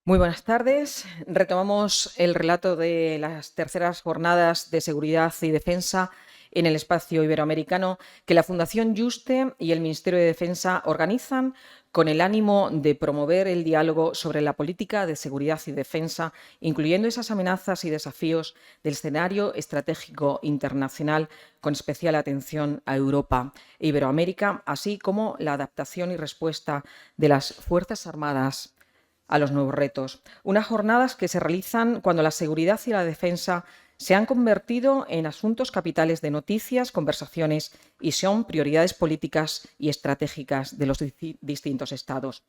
Muy buenas tardes. Retomamos el relato de las terceras jornadas de seguridad y defensa en el espacio iberoamericano que la Fundación Juste y el Ministerio de Defensa organizan con el ánimo de promover el diálogo sobre la política de seguridad y defensa, incluyendo esas amenazas y desafíos del escenario estratégico internacional, con especial atención a Europa e Iberoamérica, así como la adaptación y respuesta de las Fuerzas Armadas a los nuevos retos. Unas jornadas que se realizan cuando la seguridad y la defensa se han convertido en asuntos capitales de noticias, conversaciones y son prioridades políticas y estratégicas de los distintos estados.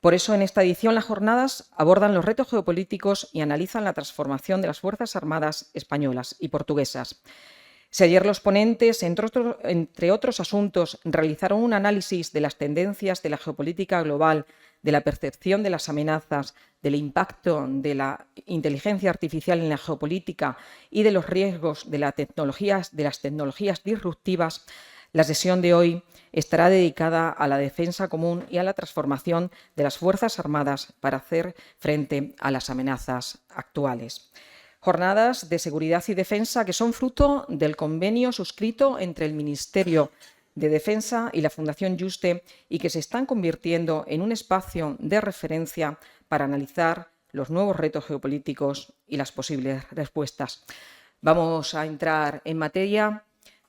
Por eso, en esta edición, las jornadas abordan los retos geopolíticos y analizan la transformación de las Fuerzas Armadas españolas y portuguesas. Si ayer los ponentes, entre otros asuntos, realizaron un análisis de las tendencias de la geopolítica global, de la percepción de las amenazas, del impacto de la inteligencia artificial en la geopolítica y de los riesgos de las tecnologías disruptivas, la sesión de hoy estará dedicada a la defensa común y a la transformación de las Fuerzas Armadas para hacer frente a las amenazas actuales. Jornadas de seguridad y defensa que son fruto del convenio suscrito entre el Ministerio de Defensa y la Fundación Juste y que se están convirtiendo en un espacio de referencia para analizar los nuevos retos geopolíticos y las posibles respuestas. Vamos a entrar en materia,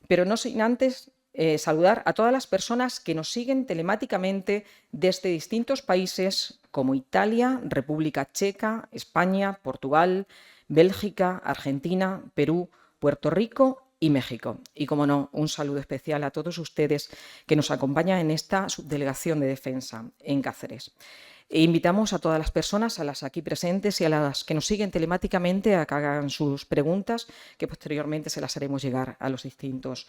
pero no sin antes saludar a todas las personas que nos siguen telemáticamente desde distintos países como Italia, República Checa, España, Portugal, Bélgica, Argentina, Perú, Puerto Rico y México. Y, como no, un saludo especial a todos ustedes que nos acompañan en esta subdelegación de defensa en Cáceres. E invitamos a todas las personas, a las aquí presentes y a las que nos siguen telemáticamente, a que hagan sus preguntas, que posteriormente se las haremos llegar a los distintos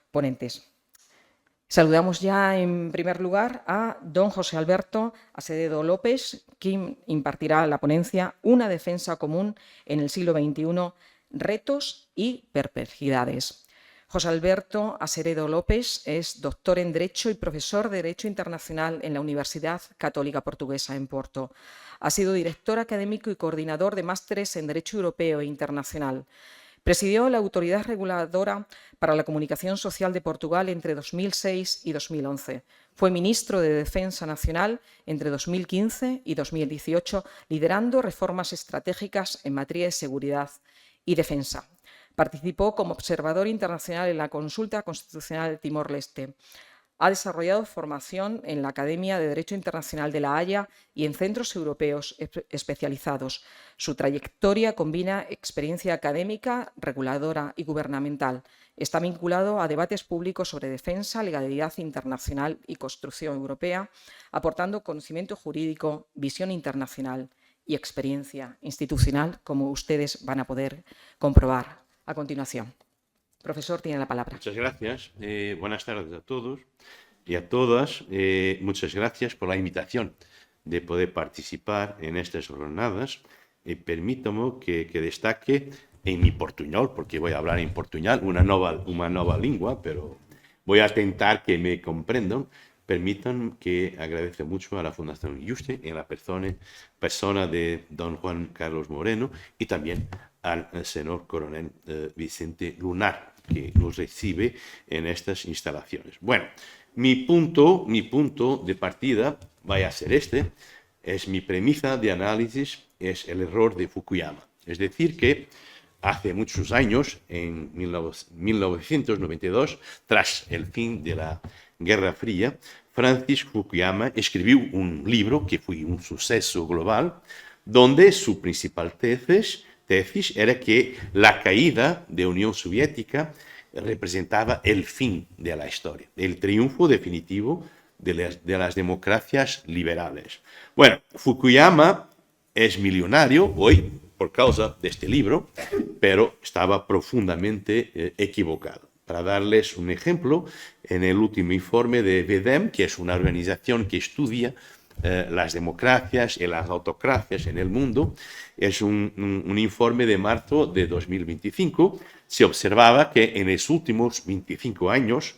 ponentes. Saludamos ya en primer lugar a don José Alberto Acevedo López, quien impartirá la ponencia Una defensa común en el siglo XXI, retos y perplejidades. José Alberto Acevedo López es doctor en Derecho y profesor de Derecho Internacional en la Universidad Católica Portuguesa en Porto. Ha sido director académico y coordinador de másteres en Derecho Europeo e Internacional. Presidió la Autoridad Reguladora para la Comunicación Social de Portugal entre 2006 y 2011. Fue ministro de Defensa Nacional entre 2015 y 2018, liderando reformas estratégicas en materia de seguridad y defensa. Participó como observador internacional en la consulta constitucional de Timor-Leste. Ha desarrollado formación en la Academia de Derecho Internacional de La Haya y en centros europeos especializados. Su trayectoria combina experiencia académica, reguladora y gubernamental. Está vinculado a debates públicos sobre defensa, legalidad internacional y construcción europea, aportando conocimiento jurídico, visión internacional y experiencia institucional, como ustedes van a poder comprobar a continuación. Profesor, tiene la palabra. Muchas gracias. Buenas tardes a todos y a todas. Muchas gracias por la invitación de poder participar en estas jornadas. Permítame que destaque en mi portuñol, porque voy a hablar en portuñol, una nueva lengua, pero voy a intentar que me comprendan. Permitan que agradezca mucho a la Fundación Juste en la persona de don Juan Carlos Moreno y también al señor coronel Vicente Lunar, que nos recibe en estas instalaciones. Bueno, mi punto de partida va a ser este. Es mi premisa de análisis, es el error de Fukuyama. Es decir, que hace muchos años, en 1992, tras el fin de la Guerra Fría, Francis Fukuyama escribió un libro que fue un suceso global, donde su principal tesis era que la caída de la Unión Soviética representaba el fin de la historia, el triunfo definitivo de las democracias liberales. Bueno, Fukuyama es millonario hoy por causa de este libro, pero estaba profundamente equivocado. Para darles un ejemplo, en el último informe de VEDEM, que es una organización que estudia las democracias y las autocracias en el mundo, es un informe de marzo de 2025, se observaba que en los últimos 25 años,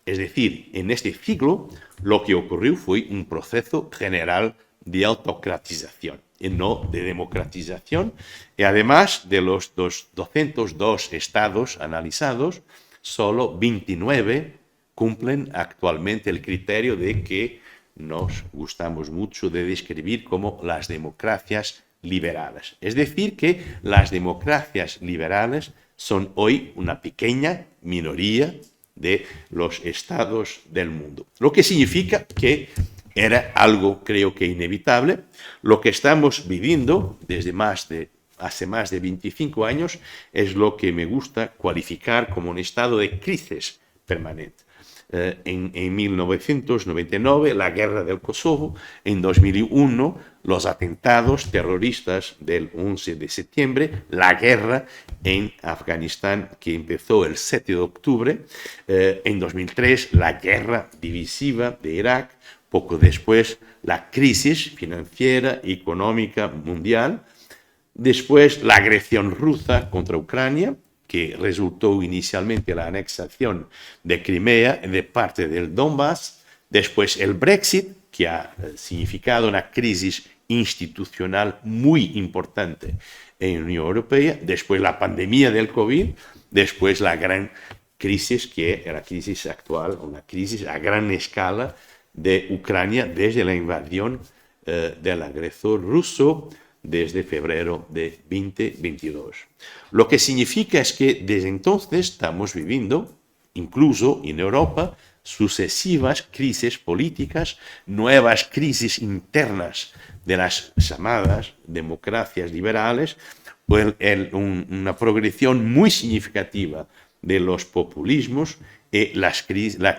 es decir, en este siglo, lo que ocurrió fue un proceso general de autocratización. y no de democratización. Y además de los 202 estados analizados, solo 29 cumplen actualmente el criterio de que nos gustamos mucho de describir como las democracias liberales. Es decir, que las democracias liberales son hoy una pequeña minoría de los estados del mundo. Lo que significa que era algo, creo que inevitable. Lo que estamos viviendo desde hace más de 25 años es lo que me gusta cualificar como un estado de crisis permanente. En 1999, la guerra del Kosovo; en 2001, los atentados terroristas del 11 de septiembre, la guerra en Afganistán que empezó el 7 de octubre, en 2003, la guerra divisiva de Irak; poco después, la crisis financiera y económica mundial; después, la agresión rusa contra Ucrania, que resultó inicialmente la anexación de Crimea de parte del Donbass; después el Brexit, que ha significado una crisis institucional muy importante en la Unión Europea; después la pandemia del COVID; después la gran crisis, que es la crisis actual, una crisis a gran escala de Ucrania desde la invasión del agresor ruso desde febrero de 2022. Lo que significa es que desde entonces estamos viviendo, incluso en Europa, sucesivas crisis políticas, nuevas crisis internas de las llamadas democracias liberales, una progresión muy significativa de los populismos y la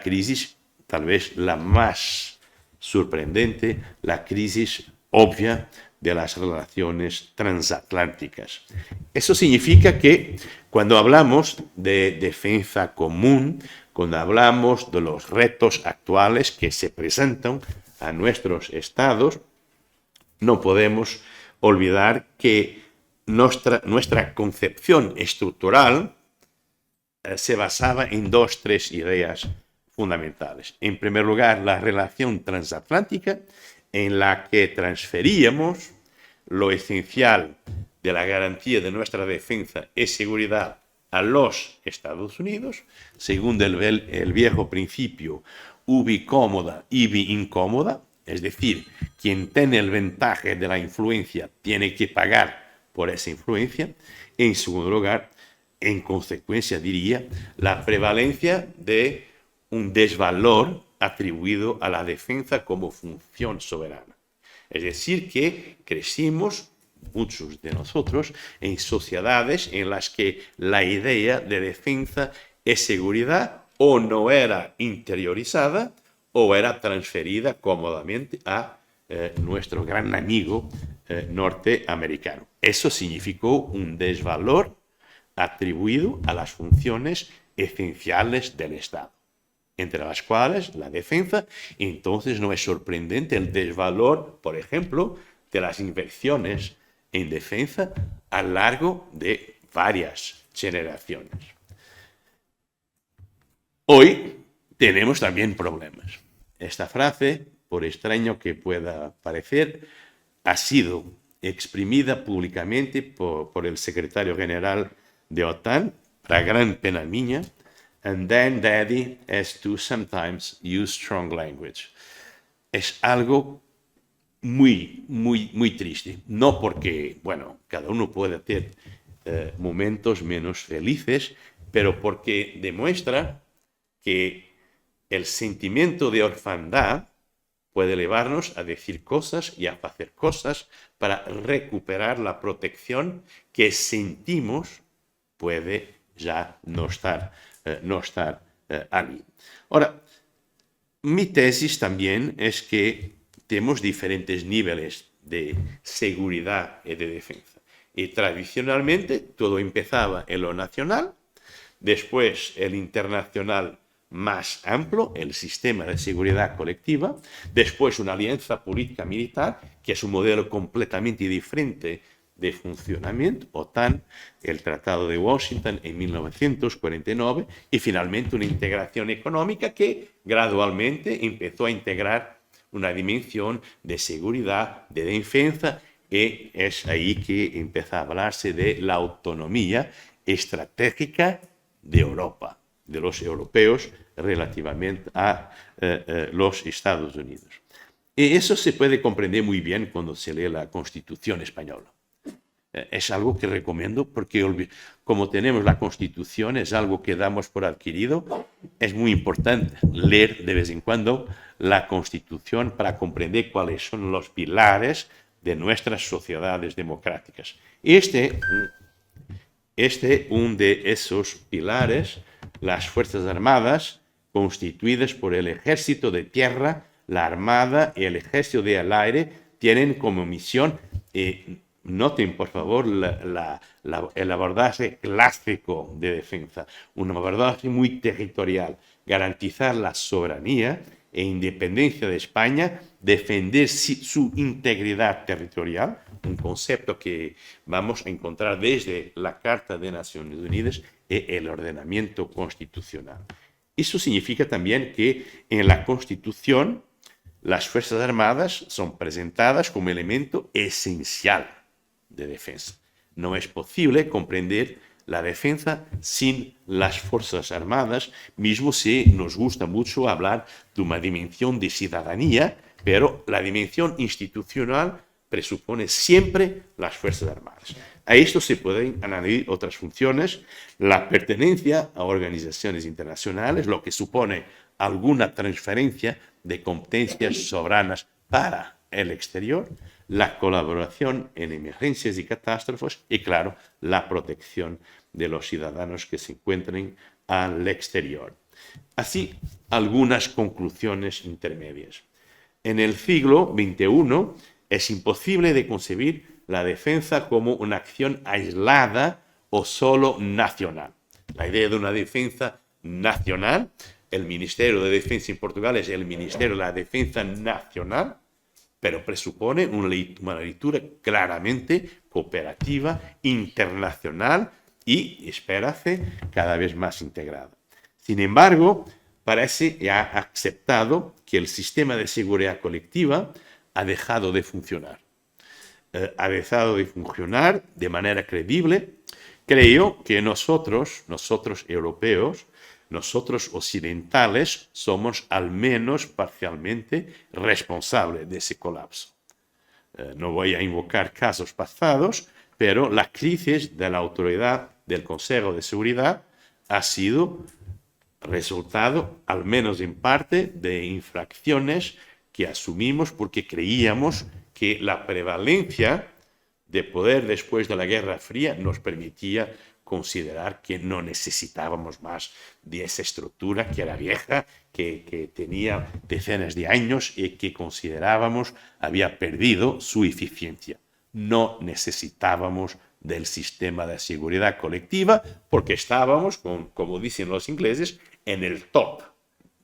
crisis, tal vez la más sorprendente, la crisis obvia de las relaciones transatlánticas. Eso significa que cuando hablamos de defensa común, cuando hablamos de los retos actuales que se presentan a nuestros estados, no podemos olvidar que nuestra concepción estructural se basaba en tres ideas fundamentales. En primer lugar, la relación transatlántica, en la que transferíamos lo esencial de la garantía de nuestra defensa y seguridad a los Estados Unidos, según el viejo principio ubi cómoda, ibi incómoda, es decir, quien tiene el ventaja de la influencia tiene que pagar por esa influencia. En segundo lugar, en consecuencia, diría, la prevalencia de un desvalor atribuido a la defensa como función soberana. Es decir, que crecimos, muchos de nosotros, en sociedades en las que la idea de defensa y seguridad o no era interiorizada o era transferida cómodamente a nuestro gran amigo norteamericano. Eso significó un desvalor atribuido a las funciones esenciales del Estado, entre las cuales la defensa. Entonces no es sorprendente el desvalor, por ejemplo, de las inversiones en defensa a lo largo de varias generaciones. Hoy tenemos también problemas. Esta frase, por extraño que pueda parecer, ha sido exprimida públicamente por el secretario general de OTAN, para gran pena mía. And then daddy has to sometimes use strong language. Es algo muy, muy, muy triste. No porque, bueno, cada uno puede tener momentos menos felices, pero porque demuestra que el sentimiento de orfandad puede llevarnos a decir cosas y a hacer cosas para recuperar la protección que sentimos puede ya no estar allí. Ahora, mi tesis también es que tenemos diferentes niveles de seguridad y de defensa. Y tradicionalmente todo empezaba en lo nacional, después el internacional más amplio, el sistema de seguridad colectiva, después una alianza política militar, que es un modelo completamente diferente de funcionamiento, OTAN, el Tratado de Washington en 1949, y finalmente una integración económica que gradualmente empezó a integrar una dimensión de seguridad, de defensa y es ahí que empieza a hablarse de la autonomía estratégica de Europa, de los europeos relativamente a los Estados Unidos. Y eso se puede comprender muy bien cuando se lee la Constitución española. Es algo que recomiendo porque como tenemos la Constitución, es algo que damos por adquirido. Es muy importante leer de vez en cuando la Constitución para comprender cuáles son los pilares de nuestras sociedades democráticas. Uno de esos pilares, las Fuerzas Armadas, constituidas por el Ejército de Tierra, la Armada y el Ejército del Aire, tienen como misión, noten por favor el abordaje clásico de defensa, un abordaje muy territorial, garantizar la soberanía e independencia de España, defender su integridad territorial, un concepto que vamos a encontrar desde la Carta de Naciones Unidas y el ordenamiento constitucional. Eso significa también que en la Constitución las Fuerzas Armadas son presentadas como elemento esencial de defensa. No es posible comprender la defensa sin las Fuerzas Armadas, mismo si nos gusta mucho hablar de una dimensión de ciudadanía, pero la dimensión institucional presupone siempre las Fuerzas Armadas. A esto se pueden añadir otras funciones, la pertenencia a organizaciones internacionales, lo que supone alguna transferencia de competencias soberanas para el exterior, la colaboración en emergencias y catástrofes y, claro, la protección de los ciudadanos que se encuentren al exterior. Así, algunas conclusiones intermedias. En el siglo XXI es imposible de concebir la defensa como una acción aislada o solo nacional. La idea de una defensa nacional, el Ministerio de Defensa en Portugal es el Ministerio de la Defensa Nacional, pero presupone una lectura claramente cooperativa, internacional y, espérase, cada vez más integrada. Sin embargo, parece ya aceptado que el sistema de seguridad colectiva ha dejado de funcionar. Ha dejado de funcionar de manera creíble. Creo que nosotros europeos, nosotros occidentales, somos al menos parcialmente responsables de ese colapso. No voy a invocar casos pasados, pero la crisis de la autoridad del Consejo de Seguridad ha sido resultado, al menos en parte, de infracciones que asumimos porque creíamos que la prevalencia de poder después de la Guerra Fría nos permitía considerar que no necesitábamos más de esa estructura que era vieja, que tenía decenas de años y que considerábamos había perdido su eficiencia. No necesitábamos del sistema de seguridad colectiva porque estábamos, como dicen los ingleses, en el top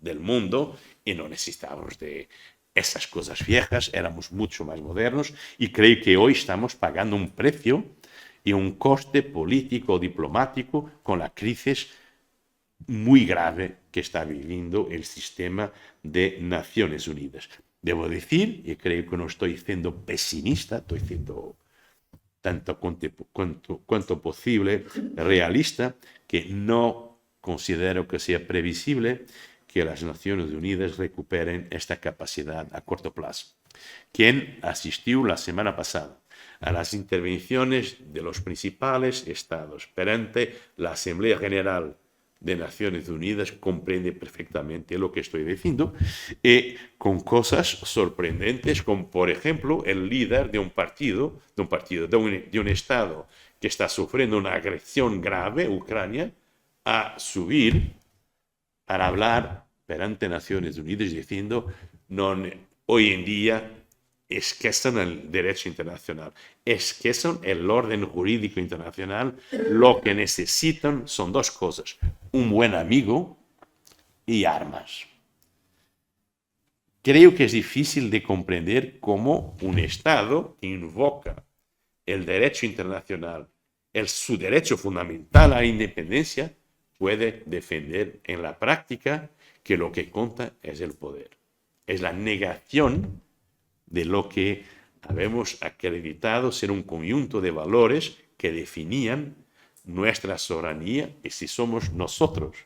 del mundo y no necesitábamos de esas cosas viejas, éramos mucho más modernos y creo que hoy estamos pagando un precio y un coste político diplomático con la crisis muy grave que está viviendo el sistema de Naciones Unidas. Debo decir, y creo que no estoy siendo pesimista, estoy siendo tanto cuanto posible realista, que no considero que sea previsible que las Naciones Unidas recuperen esta capacidad a corto plazo. Quien asistió la semana pasada a las intervenciones de los principales estados perante la Asamblea General de Naciones Unidas comprende perfectamente lo que estoy diciendo, y con cosas sorprendentes como, por ejemplo, el líder de un estado que está sufriendo una agresión grave, Ucrania, a subir para hablar perante Naciones Unidas diciendo no, hoy en día esquecen el derecho internacional, esquecen el orden jurídico internacional, lo que necesitan son dos cosas, un buen amigo y armas. Creo que es difícil de comprender cómo un Estado que invoca el derecho internacional, su derecho fundamental a la independencia, puede defender en la práctica que lo que cuenta es el poder. Es la negación de lo que habemos acreditado ser un conjunto de valores que definían nuestra soberanía, y si somos nosotros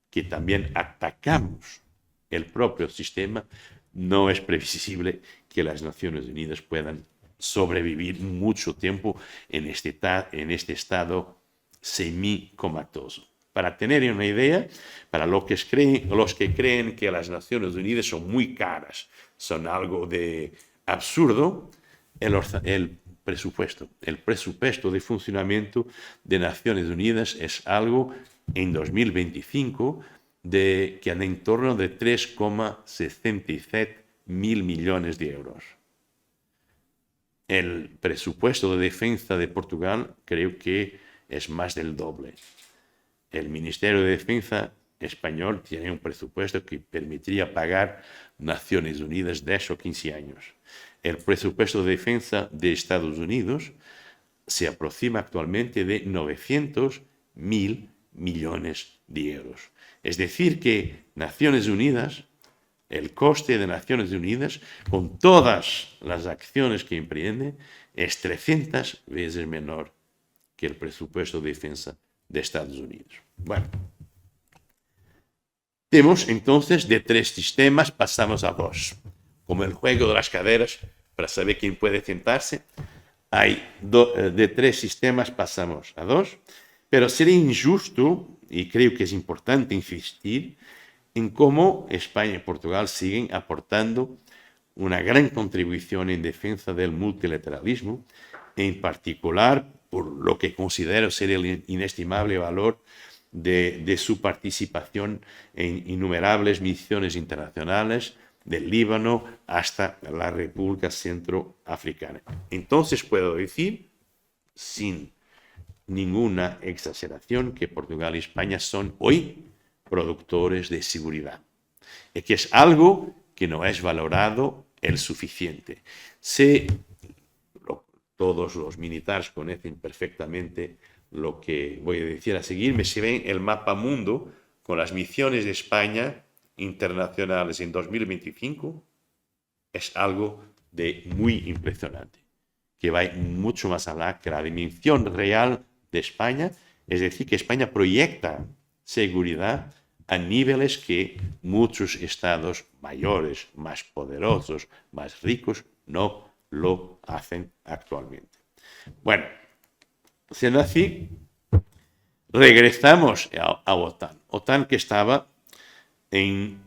que también atacamos el propio sistema, no es previsible que las Naciones Unidas puedan sobrevivir mucho tiempo en este estado semicomatoso. Para tener una idea, para los que creen que las Naciones Unidas son muy caras, son algo de absurdo, el presupuesto de funcionamiento de Naciones Unidas es algo en 2025 que anda en torno de 3,67 mil millones de euros. El presupuesto de defensa de Portugal creo que es más del doble. El Ministerio de Defensa español tiene un presupuesto que permitiría pagar Naciones Unidas 10 o 15 años. El presupuesto de defensa de Estados Unidos se aproxima actualmente de 900 mil millones de euros. Es decir, que Naciones Unidas, el coste de Naciones Unidas, con todas las acciones que emprende, es 300 veces menor que el presupuesto de defensa de Estados Unidos. Bueno, tenemos entonces de 3 sistemas, pasamos a 2. Como el juego de las caderas, para saber quién puede sentarse, de 3 sistemas pasamos a 2, pero sería injusto, y creo que es importante insistir, en cómo España y Portugal siguen aportando una gran contribución en defensa del multilateralismo, en particular por lo que considero ser el inestimable valor de su participación en innumerables misiones internacionales, del Líbano hasta la República Centroafricana. Entonces puedo decir, sin ninguna exageración, que Portugal y España son hoy productores de seguridad, y que es algo que no es valorado el suficiente. Todos los militares conocen perfectamente lo que voy a decir a seguir. Si ven el mapa mundo con las misiones de España internacionales en 2025, es algo de muy impresionante, que va mucho más allá que la dimensión real de España. Es decir, que España proyecta seguridad a niveles que muchos estados mayores, más poderosos, más ricos, no lo hacen actualmente. Bueno, siendo así, regresamos a OTAN. OTAN que estaba en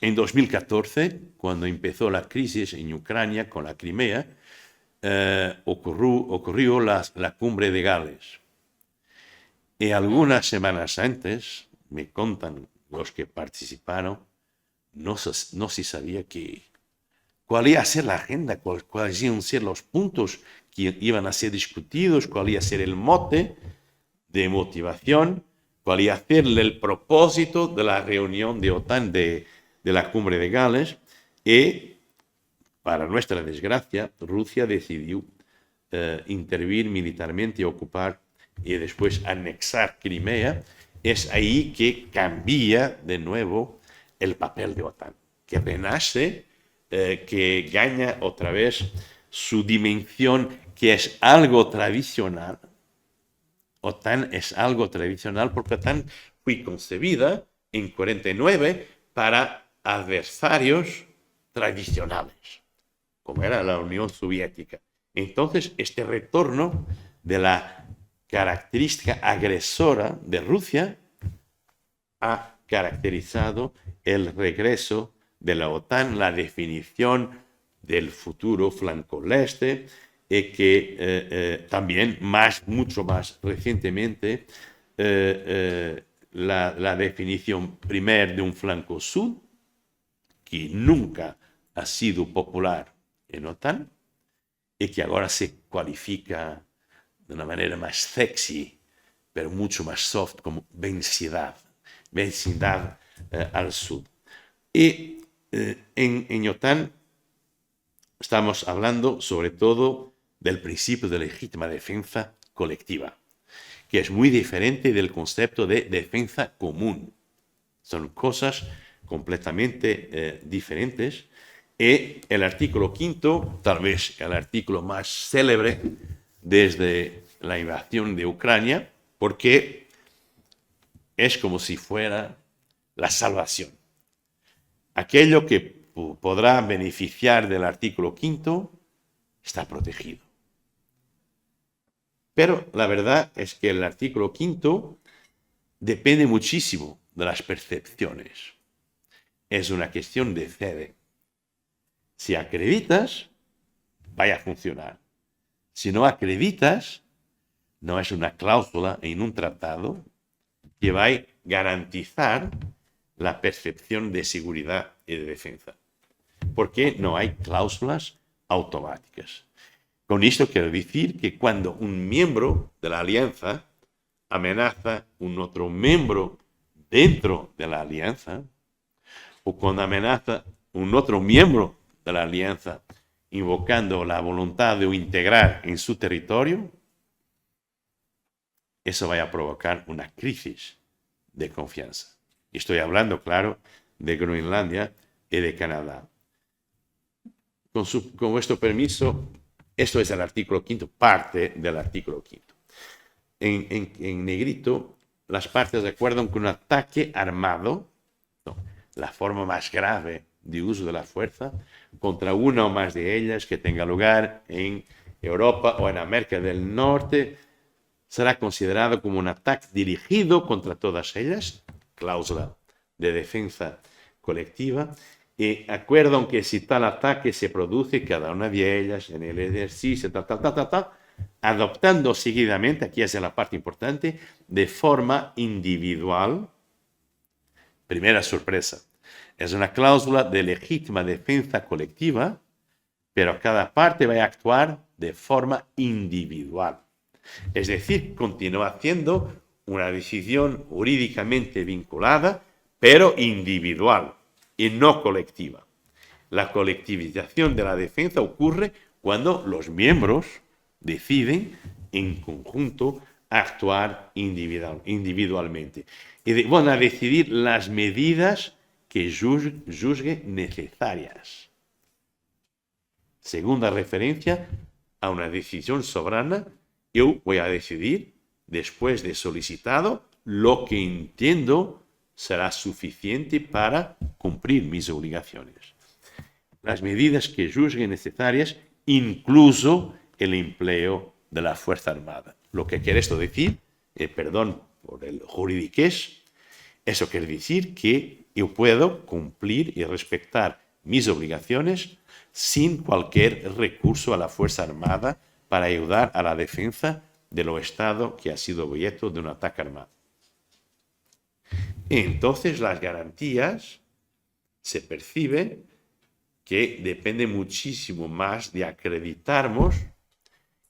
2014, cuando empezó la crisis en Ucrania con la Crimea, ocurrió la cumbre de Gales. Y algunas semanas antes, me contan los que participaron, no se sabía cuál iba a ser la agenda, cuáles iban a ser los puntos que iban a ser discutidos, cuál iba a ser el mote de motivación, cuál iba a ser el propósito de la reunión de OTAN de la cumbre de Gales. Y, para nuestra desgracia, Rusia decidió intervenir militarmente y ocupar y después anexar Crimea. Es ahí que cambia de nuevo el papel de OTAN, que renace, que gana otra vez su dimensión, que es algo tradicional. OTAN es algo tradicional porque OTAN fue concebida en 49 para adversarios tradicionales, como era la Unión Soviética. Entonces, este retorno de la característica agresora de Rusia ha caracterizado el regreso de la OTAN, la definición del futuro flanco leste, y que también mucho más recientemente la definición primera de un flanco sur, que nunca ha sido popular en OTAN y que ahora se cualifica de una manera más sexy, pero mucho más soft, como vecindad al sur. Y en OTAN estamos hablando sobre todo del principio de legítima defensa colectiva, que es muy diferente del concepto de defensa común. Son cosas completamente diferentes, Y el artículo quinto, tal vez el artículo más célebre desde la invasión de Ucrania, porque es como si fuera la salvación. Aquello que podrá beneficiar del artículo quinto está protegido. Pero la verdad es que el artículo quinto depende muchísimo de las percepciones. Es una cuestión de fe. Si acreditas, vaya a funcionar. Si no acreditas, no es una cláusula en un tratado que va a garantizar la percepción de seguridad y de defensa. Porque no hay cláusulas automáticas. Con esto quiero decir que cuando un miembro de la alianza amenaza a un otro miembro dentro de la alianza, o cuando amenaza a un otro miembro de la alianza invocando la voluntad de integrar en su territorio, eso va a provocar una crisis de confianza. Estoy hablando, claro, de Groenlandia y de Canadá. Con vuestro permiso, esto es el artículo quinto, parte del artículo quinto. En negrito, las partes acuerdan que un ataque armado, la forma más grave de uso de la fuerza, contra una o más de ellas que tenga lugar en Europa o en América del Norte, será considerado como un ataque dirigido contra todas ellas, cláusula de defensa colectiva, y acuerdan que si tal ataque se produce, cada una de ellas en el ejercicio, adoptando seguidamente, aquí es la parte importante, de forma individual. Primera sorpresa, es una cláusula de legítima defensa colectiva, pero cada parte va a actuar de forma individual. Es decir, continúa siendo una decisión jurídicamente vinculada, pero individual y no colectiva. La colectivización de la defensa ocurre cuando los miembros deciden en conjunto actuar individualmente. Y van a decidir las medidas que juzguen necesarias. Segunda referencia a una decisión soberana, yo voy a decidir, después de solicitado, lo que entiendo será suficiente para cumplir mis obligaciones. Las medidas que juzguen necesarias, incluso el empleo de la Fuerza Armada. Lo que quiere esto decir, perdón por el juridiqués, eso quiere decir que yo puedo cumplir y respetar mis obligaciones sin cualquier recurso a la Fuerza Armada para ayudar a la defensa de lo Estado que ha sido objeto de un ataque armado. Entonces las garantías se perciben que depende muchísimo más de acreditarnos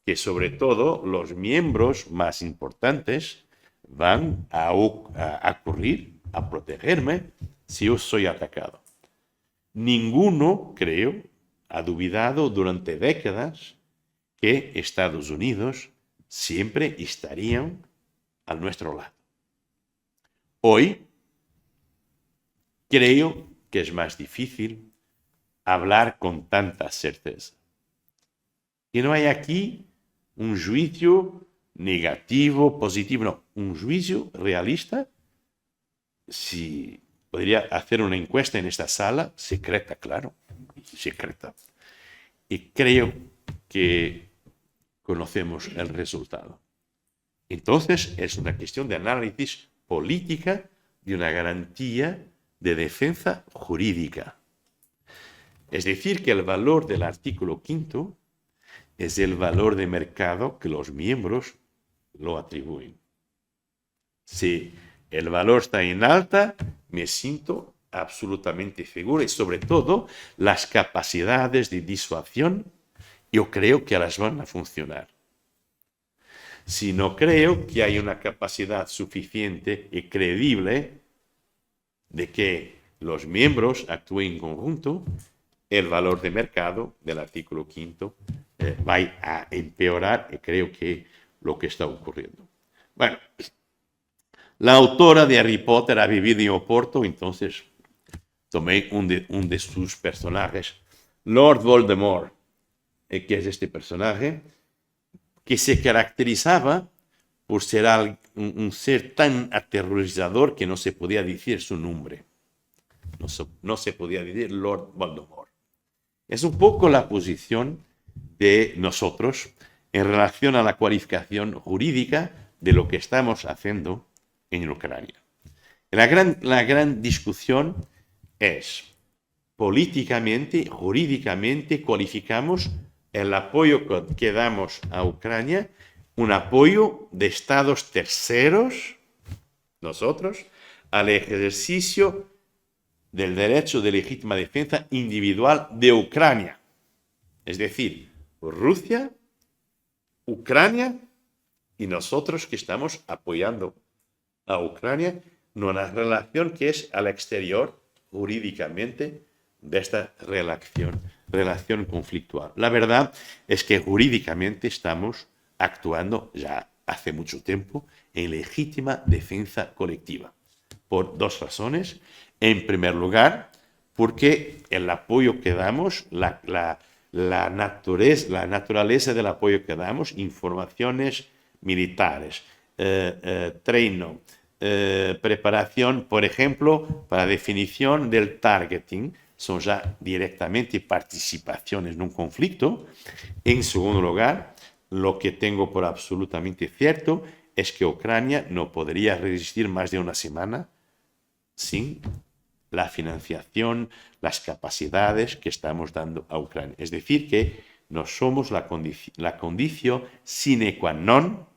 que sobre todo los miembros más importantes van a ocurrir a protegerme si yo soy atacado. Ninguno, creo, ha dudado durante décadas que Estados Unidos siempre estarían a nuestro lado. Hoy creo que es más difícil hablar con tanta certeza. Y no hay aquí un juicio negativo, positivo, no, un juicio realista. Si podría hacer una encuesta en esta sala, secreta, claro, secreta. Y creo que conocemos el resultado. Entonces, es una cuestión de análisis política de una garantía de defensa jurídica. Es decir, que el valor del artículo quinto es el valor de mercado que los miembros lo atribuyen. Si el valor está en alta, me siento absolutamente seguro y sobre todo las capacidades de disuasión, yo creo que las van a funcionar. Si no creo que hay una capacidad suficiente y creíble de que los miembros actúen en conjunto, el valor de mercado del artículo quinto va a empeorar y creo que lo que está ocurriendo. Bueno, la autora de Harry Potter ha vivido en Oporto, entonces tomé un de sus personajes Lord Voldemort, que es este personaje, que se caracterizaba por ser un ser tan aterrorizador que no se podía decir su nombre. No se podía decir Lord Voldemort. Es un poco la posición de nosotros en relación a la cualificación jurídica de lo que estamos haciendo en Ucrania. La gran discusión es, políticamente, jurídicamente, cualificamos el apoyo que damos a Ucrania, un apoyo de estados terceros, nosotros, al ejercicio del derecho de legítima defensa individual de Ucrania. Es decir, Rusia, Ucrania y nosotros que estamos apoyando a Ucrania en una relación que es al exterior jurídicamente de esta relación conflictual. La verdad es que jurídicamente estamos actuando ya hace mucho tiempo en legítima defensa colectiva, por dos razones. En primer lugar, porque el apoyo que damos, la naturaleza del apoyo que damos, informaciones militares, treino, preparación, por ejemplo, para definición del targeting, son ya directamente participaciones en un conflicto. En segundo lugar, lo que tengo por absolutamente cierto es que Ucrania no podría resistir más de una semana sin la financiación, las capacidades que estamos dando a Ucrania. Es decir, que no somos la condición sine qua non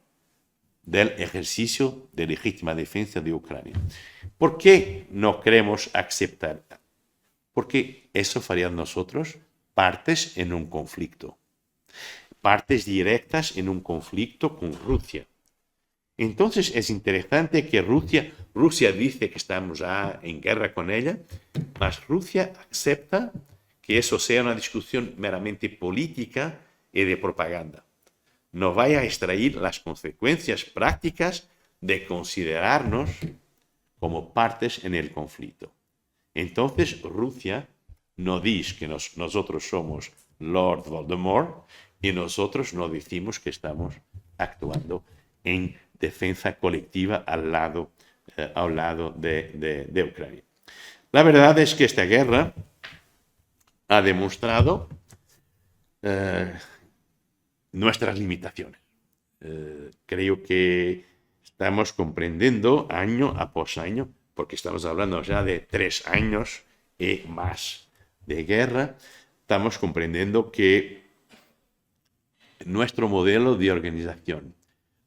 del ejercicio de legítima defensa de Ucrania. ¿Por qué no queremos aceptar? Porque eso faría nosotros partes en un conflicto, partes directas en un conflicto con Rusia. Entonces es interesante que Rusia dice que estamos ya en guerra con ella, mas Rusia acepta que eso sea una discusión meramente política y de propaganda. No vaya a extraer las consecuencias prácticas de considerarnos como partes en el conflicto. Entonces Rusia no dice que nosotros somos Lord Voldemort y nosotros no decimos que estamos actuando en defensa colectiva al lado de Ucrania. La verdad es que esta guerra ha demostrado nuestras limitaciones. Creo que estamos comprendiendo año a año, porque estamos hablando ya de 3 años y más de guerra, estamos comprendiendo que nuestro modelo de organización,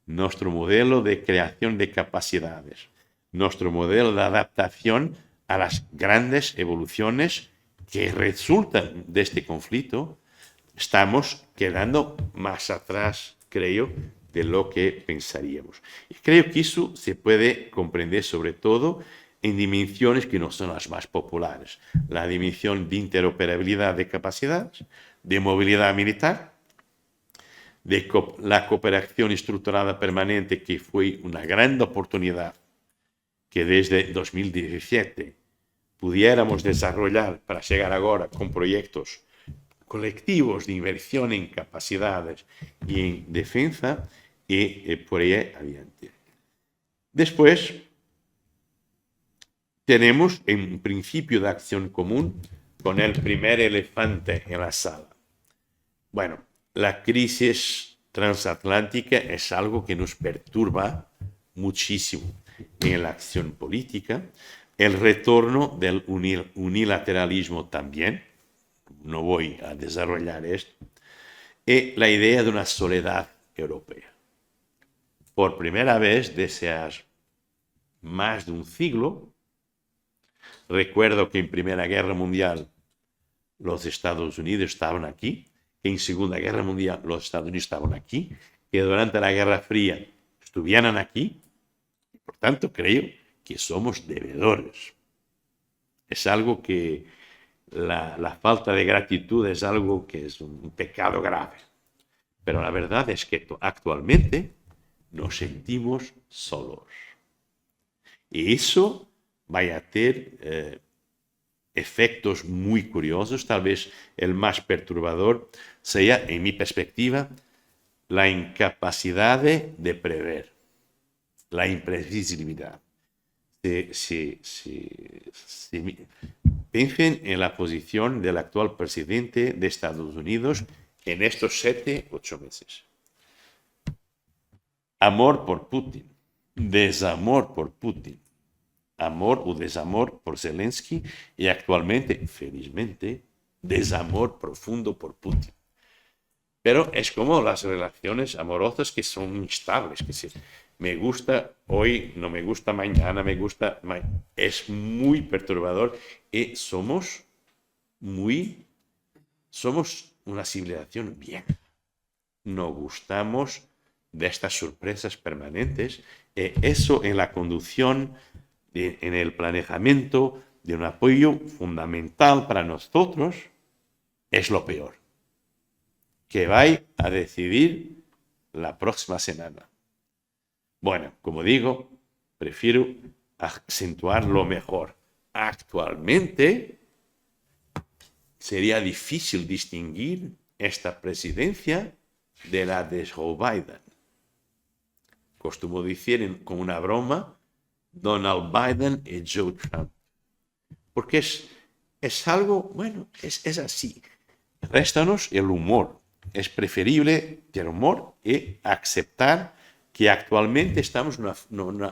nuestro modelo de creación de capacidades, nuestro modelo de adaptación a las grandes evoluciones que resultan de este conflicto, estamos quedando más atrás, creo, de lo que pensaríamos. Y creo que eso se puede comprender sobre todo en dimensiones que no son las más populares. La dimensión de interoperabilidad de capacidades, de movilidad militar, de la cooperación estructurada permanente, que fue una gran oportunidad que desde 2017 pudiéramos desarrollar para llegar ahora con proyectos colectivos de inversión en capacidades y en defensa y por ahí adelante. Después tenemos un principio de acción común con el primer elefante en la sala. Bueno, la crisis transatlántica es algo que nos perturba muchísimo en la acción política. El retorno del unilateralismo también. No voy a desarrollar esto. Y la idea de una soledad europea. Por primera vez desde más de un siglo, recuerdo que en Primera Guerra Mundial los Estados Unidos estaban aquí, que en Segunda Guerra Mundial los Estados Unidos estaban aquí, que durante la Guerra Fría estuvieran aquí. Por tanto, creo que somos deudores. Es algo que la falta de gratitud es algo que es un pecado grave. Pero la verdad es que actualmente nos sentimos solos. Y eso va a tener efectos muy curiosos. Tal vez el más perturbador sea, en mi perspectiva, la incapacidad de prever, la imprevisibilidad. Piensen en la posición del actual presidente de Estados Unidos en estos 7-8 meses. Amor por Putin, desamor por Putin, amor o desamor por Zelensky y actualmente, felizmente, desamor profundo por Putin. Pero es como las relaciones amorosas que son instables, que si me gusta hoy, no me gusta mañana, me gusta... Es muy perturbador y somos una civilización vieja. Nos gustamos de estas sorpresas permanentes. Eso en la conducción, en el planeamiento de un apoyo fundamental para nosotros, es lo peor. Que vais a decidir la próxima semana. Bueno, como digo, prefiero acentuar lo mejor. Actualmente sería difícil distinguir esta presidencia de la de Joe Biden. Costumo decir con una broma, Donald Biden y Joe Trump. Porque es algo, bueno, es así. Réstanos el humor. Es preferible tener humor y aceptar que actualmente estamos en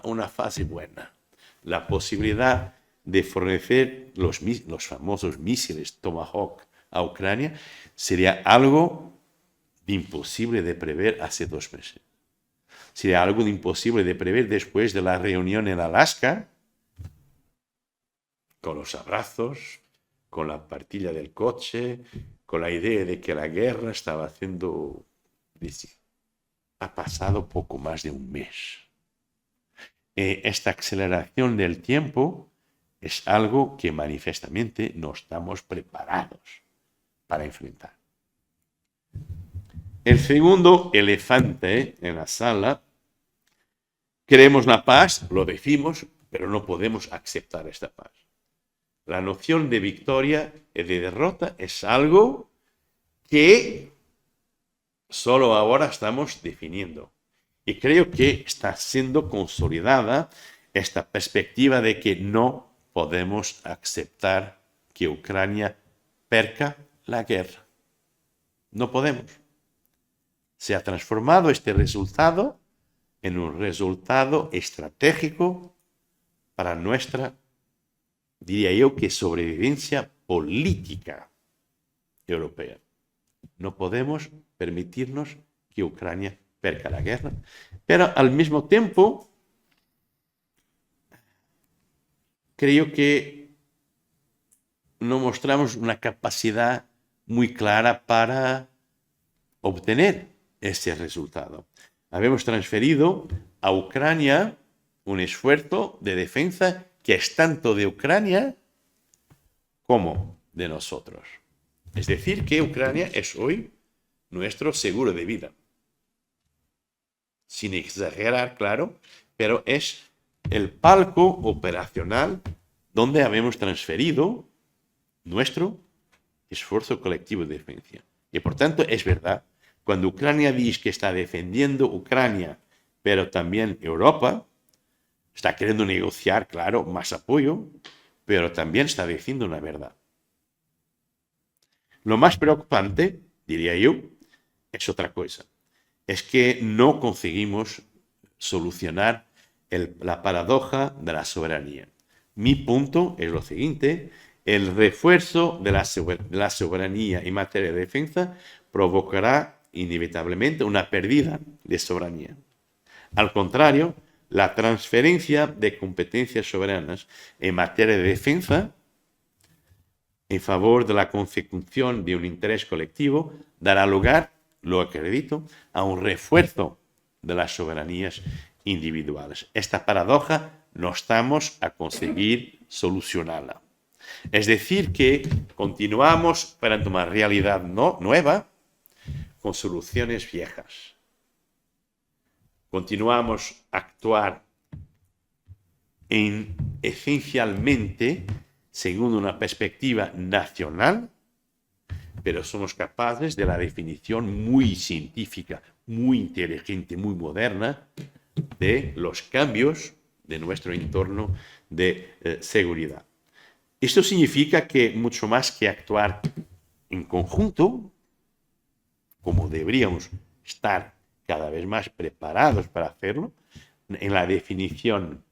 una fase buena. La posibilidad de fornecer los famosos misiles Tomahawk a Ucrania sería algo imposible de prever hace 2 meses. Sería algo imposible de prever después de la reunión en Alaska, con los abrazos, con la partilla del coche, con la idea de que la guerra estaba haciendo... Ha pasado poco más de un mes. Esta aceleración del tiempo es algo que manifiestamente no estamos preparados para enfrentar. El segundo elefante en la sala, queremos la paz, lo decimos, pero no podemos aceptar esta paz. La noción de victoria y de derrota es algo que solo ahora estamos definiendo. Y creo que está siendo consolidada esta perspectiva de que no podemos aceptar que Ucrania perca la guerra. No podemos. Se ha transformado este resultado en un resultado estratégico para nuestra, diría yo, que sobrevivencia política europea. No podemos permitirnos que Ucrania perca la guerra, pero al mismo tiempo creo que no mostramos una capacidad muy clara para obtener ese resultado. Habíamos transferido a Ucrania un esfuerzo de defensa que es tanto de Ucrania como de nosotros. Es decir, que Ucrania es hoy nuestro seguro de vida. Sin exagerar, claro, pero es el palco operacional donde habíamos transferido nuestro esfuerzo colectivo de defensa. Y por tanto, es verdad, cuando Ucrania dice que está defendiendo Ucrania, pero también Europa, está queriendo negociar, claro, más apoyo, pero también está diciendo una verdad. Lo más preocupante, diría yo, es otra cosa. Es que no conseguimos solucionar la paradoja de la soberanía. Mi punto es lo siguiente: el refuerzo de la soberanía en materia de defensa provocará inevitablemente una pérdida de soberanía. Al contrario, la transferencia de competencias soberanas en materia de defensa en favor de la consecución de un interés colectivo dará lugar, lo acredito, a un refuerzo de las soberanías individuales. Esta paradoja no estamos a conseguir solucionarla. Es decir, que continuamos perante una realidad nueva con soluciones viejas. Continuamos a actuar esencialmente según una perspectiva nacional, pero somos capaces de la definición muy científica, muy inteligente, muy moderna de los cambios de nuestro entorno de seguridad. Esto significa que mucho más que actuar en conjunto, como deberíamos estar cada vez más preparados para hacerlo, en la definición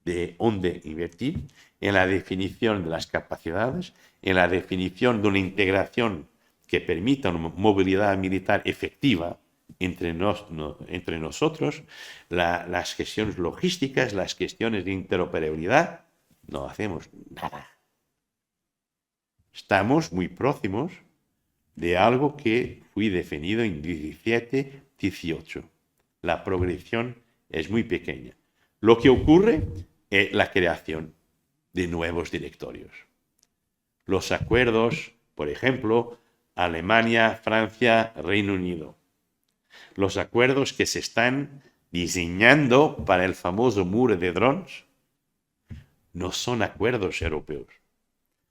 de dónde invertir, en la definición de las capacidades, en la definición de una integración que permita una movilidad militar efectiva entre nosotros, las gestiones logísticas, las gestiones de interoperabilidad, no hacemos nada. Estamos muy próximos de algo que fue definido en 17-18. La progresión es muy pequeña. Lo que ocurre es la creación de nuevos directorios. Los acuerdos, por ejemplo, Alemania, Francia, Reino Unido. Los acuerdos que se están diseñando para el famoso muro de drones no son acuerdos europeos.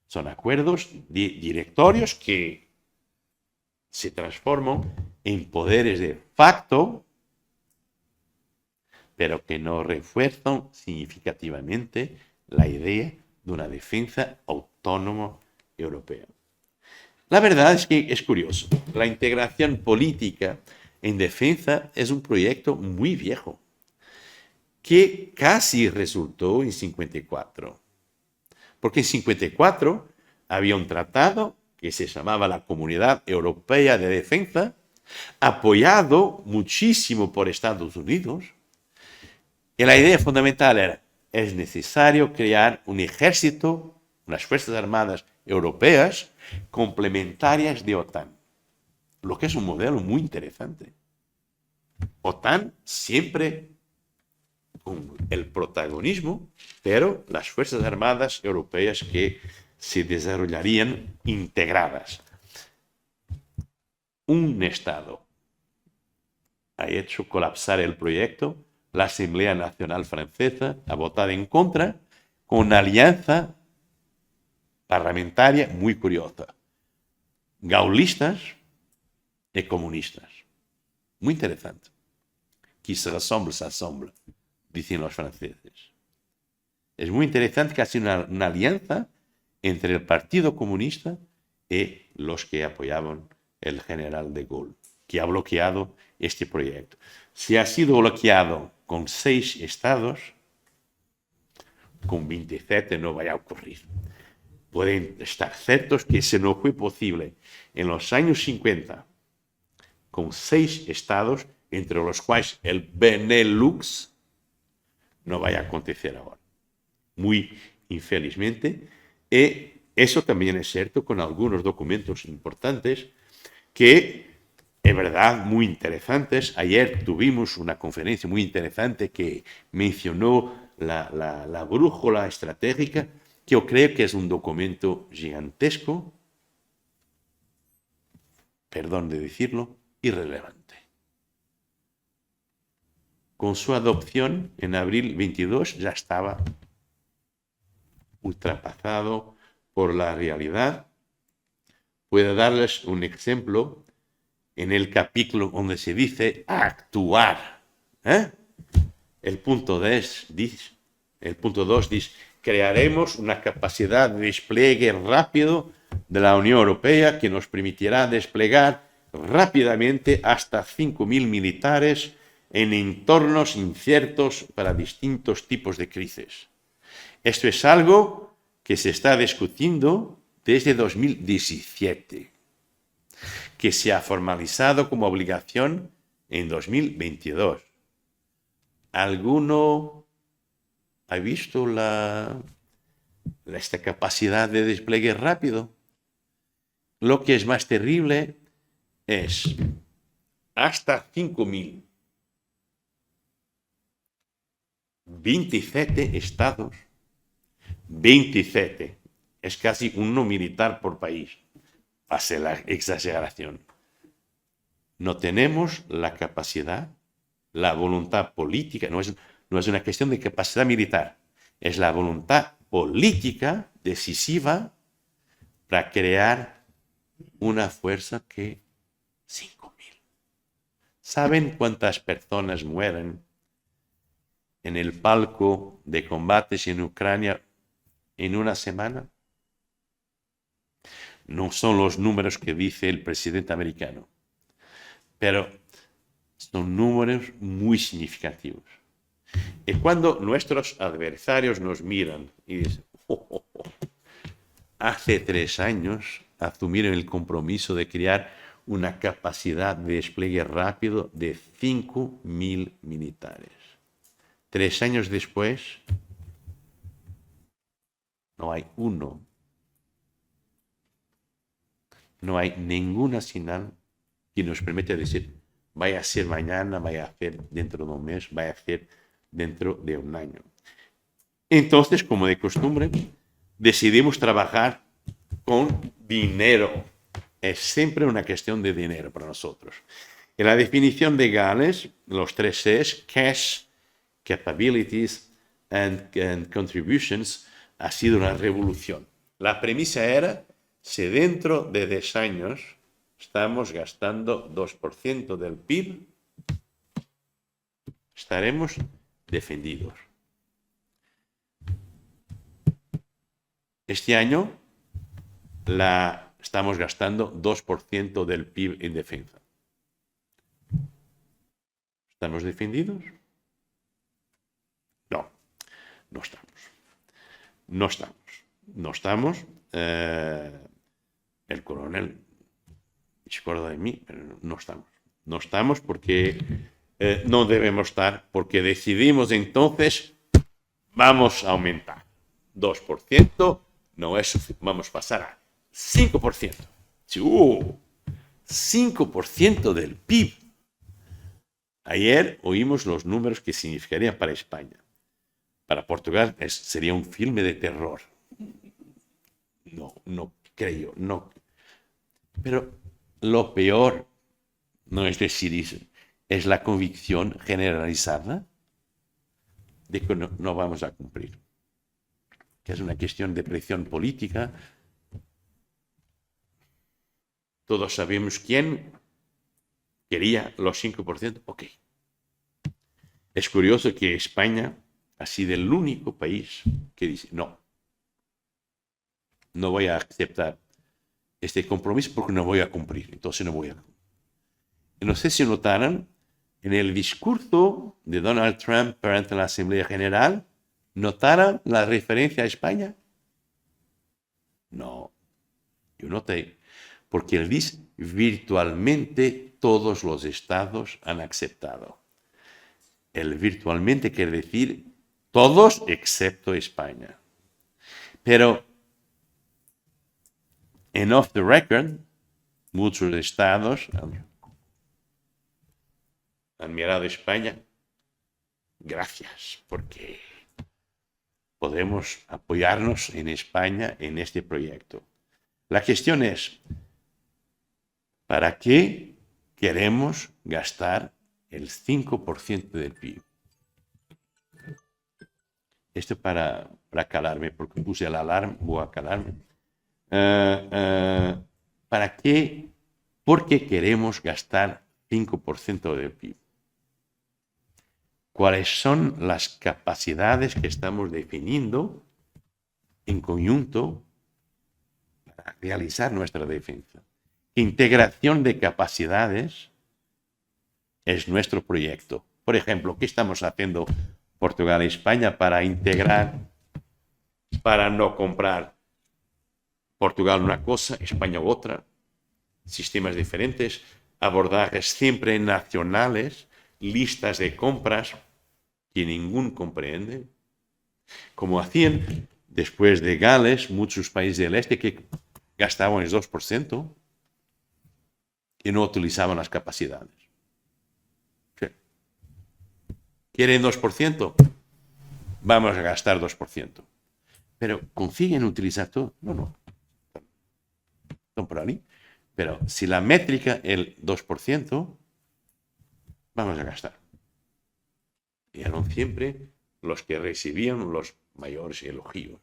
Son acuerdos de directorios que se transforman en poderes de facto, pero que no refuerzan significativamente la idea de una defensa autónoma europea. La verdad es que es curioso. La integración política en defensa es un proyecto muy viejo, que casi resultó en 54. Porque en 54 había un tratado que se llamaba la Comunidad Europea de Defensa, apoyado muchísimo por Estados Unidos. Y la idea fundamental era, es necesario crear un ejército, unas Fuerzas Armadas europeas complementarias de OTAN. Lo que es un modelo muy interesante. OTAN siempre con el protagonismo, pero las Fuerzas Armadas europeas que se desarrollarían integradas. Un Estado ha hecho colapsar el proyecto, la Asamblea Nacional Francesa ha votado en contra, con una alianza parlamentaria muy curiosa. Gaullistas y comunistas. Muy interesante. Qui se rassemble, s'assemble, dicen los franceses. Es muy interesante que ha sido una alianza entre el Partido Comunista y los que apoyaban el general de Gaulle, que ha bloqueado este proyecto. Si ha sido bloqueado con 6 estados, con 27 no vaya a ocurrir. Pueden estar ciertos que si no fue posible en los años 50, con 6 estados, entre los cuales el Benelux, no vaya a acontecer ahora. Muy infelizmente. Y eso también es cierto con algunos documentos importantes que, es verdad, muy interesantes. Ayer tuvimos una conferencia muy interesante que mencionó la brújula estratégica, que yo creo que es un documento gigantesco, perdón de decirlo, irrelevante. Con su adopción en abril 22 ya estaba ultrapasado por la realidad. Puedo darles un ejemplo en el capítulo donde se dice actuar. El punto 2 dice, crearemos una capacidad de despliegue rápido de la Unión Europea que nos permitirá desplegar rápidamente hasta 5.000 militares en entornos inciertos para distintos tipos de crisis. Esto es algo que se está discutiendo desde 2017, que se ha formalizado como obligación en 2022. ¿Alguno ha visto esta capacidad de despliegue rápido? Lo que es más terrible es hasta 5.000. 27 estados. 27. Es casi uno militar por país. Hace la exageración. No tenemos la capacidad, la voluntad política. No es una cuestión de capacidad militar. Es la voluntad política decisiva para crear una fuerza que 5.000. ¿Saben cuántas personas mueren en el palco de combates en Ucrania en una semana? No son los números que dice el presidente americano, pero son números muy significativos. Y cuando nuestros adversarios nos miran y dicen, hace 3 años asumieron el compromiso de crear una capacidad de despliegue rápido de 5.000 militares. 3 años después, no hay uno. No hay ninguna señal que nos permita decir, vaya a ser mañana, vaya a ser dentro de un mes, vaya a ser dentro de un año. Entonces, como de costumbre, decidimos trabajar con dinero. Es siempre una cuestión de dinero para nosotros. En la definición de Gales, los 3 Cs, Cash, Capabilities and Contributions, ha sido una revolución. La premisa era, si dentro de 10 años estamos gastando 2% del PIB, estaremos defendidos. Este año estamos gastando 2% del PIB en defensa. ¿Estamos defendidos? No, no estamos. No estamos. No estamos. El coronel se acuerda de mí, pero no estamos. No estamos porque no debemos estar, porque decidimos entonces, vamos a aumentar. 2% no es suficiente, vamos a pasar a 5%. 5% del PIB. Ayer oímos los números que significarían para España. Para Portugal sería un filme de terror. No creo, no. Pero lo peor no es decir eso, es la convicción generalizada de que no vamos a cumplir. Que es una cuestión de presión política. Todos sabemos quién quería los 5%. Ok. Es curioso que España ha sido el único país que dice, no voy a aceptar este compromiso porque no voy a cumplir. Entonces no voy a cumplir. No sé si notaron, en el discurso de Donald Trump ante la Asamblea General, ¿notaron la referencia a España? No, yo noté, porque él dice, virtualmente todos los estados han aceptado. El virtualmente quiere decir todos excepto España. Pero en off the record, muchos estados han mirado a España. Gracias, porque podemos apoyarnos en España en este proyecto. La cuestión es, ¿para qué queremos gastar el 5% del PIB? Esto para calarme, porque puse el alarma, voy a calarme. ¿Para qué? ¿Por qué queremos gastar 5% del PIB? ¿Cuáles son las capacidades que estamos definiendo en conjunto para realizar nuestra defensa? Integración de capacidades es nuestro proyecto. Por ejemplo, ¿qué estamos haciendo Portugal y España para integrar, para no comprar Portugal una cosa, España otra, sistemas diferentes, abordajes siempre nacionales, listas de compras que ningún comprende, como hacían después de Gales muchos países del este que gastaban el 2% y no utilizaban las capacidades. ¿Quieren 2%? Vamos a gastar 2%. Pero ¿consiguen utilizar todo? No. Son por ahí. Pero si la métrica es el 2%, vamos a gastar. Y eran siempre los que recibían los mayores elogios.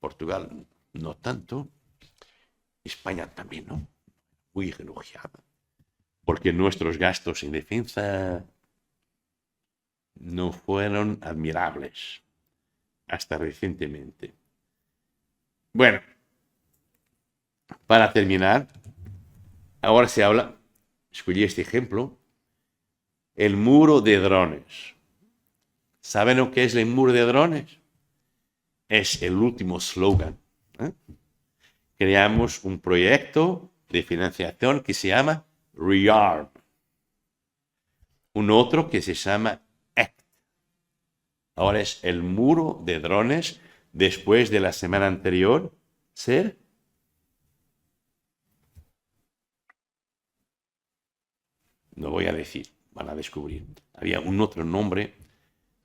Portugal no tanto, España también no, muy elogiada, porque nuestros gastos en defensa no fueron admirables hasta recientemente. Bueno, para terminar, ahora se habla, escogí este ejemplo, el muro de drones. ¿Saben lo que es el muro de drones? Es el último slogan. Creamos un proyecto de financiación que se llama REARM. Un otro que se llama ACT. Ahora es el muro de drones después de la semana anterior ser no voy a decir, van a descubrir. Había un otro nombre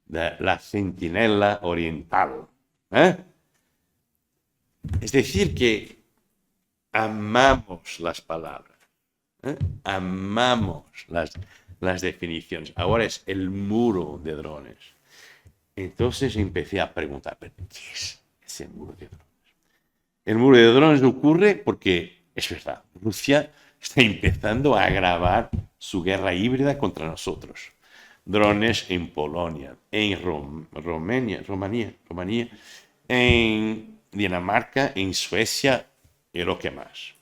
de la Centinela Oriental. Es decir, que amamos las palabras, amamos las definiciones. Ahora es el muro de drones. Entonces empecé a preguntar, ¿pero qué es ese muro de drones? El muro de drones ocurre porque, es verdad, Rusia está empezando a agravar su guerra híbrida contra nosotros. Drones en Polonia, en Rumanía, en Dinamarca, en Suecia y lo que más.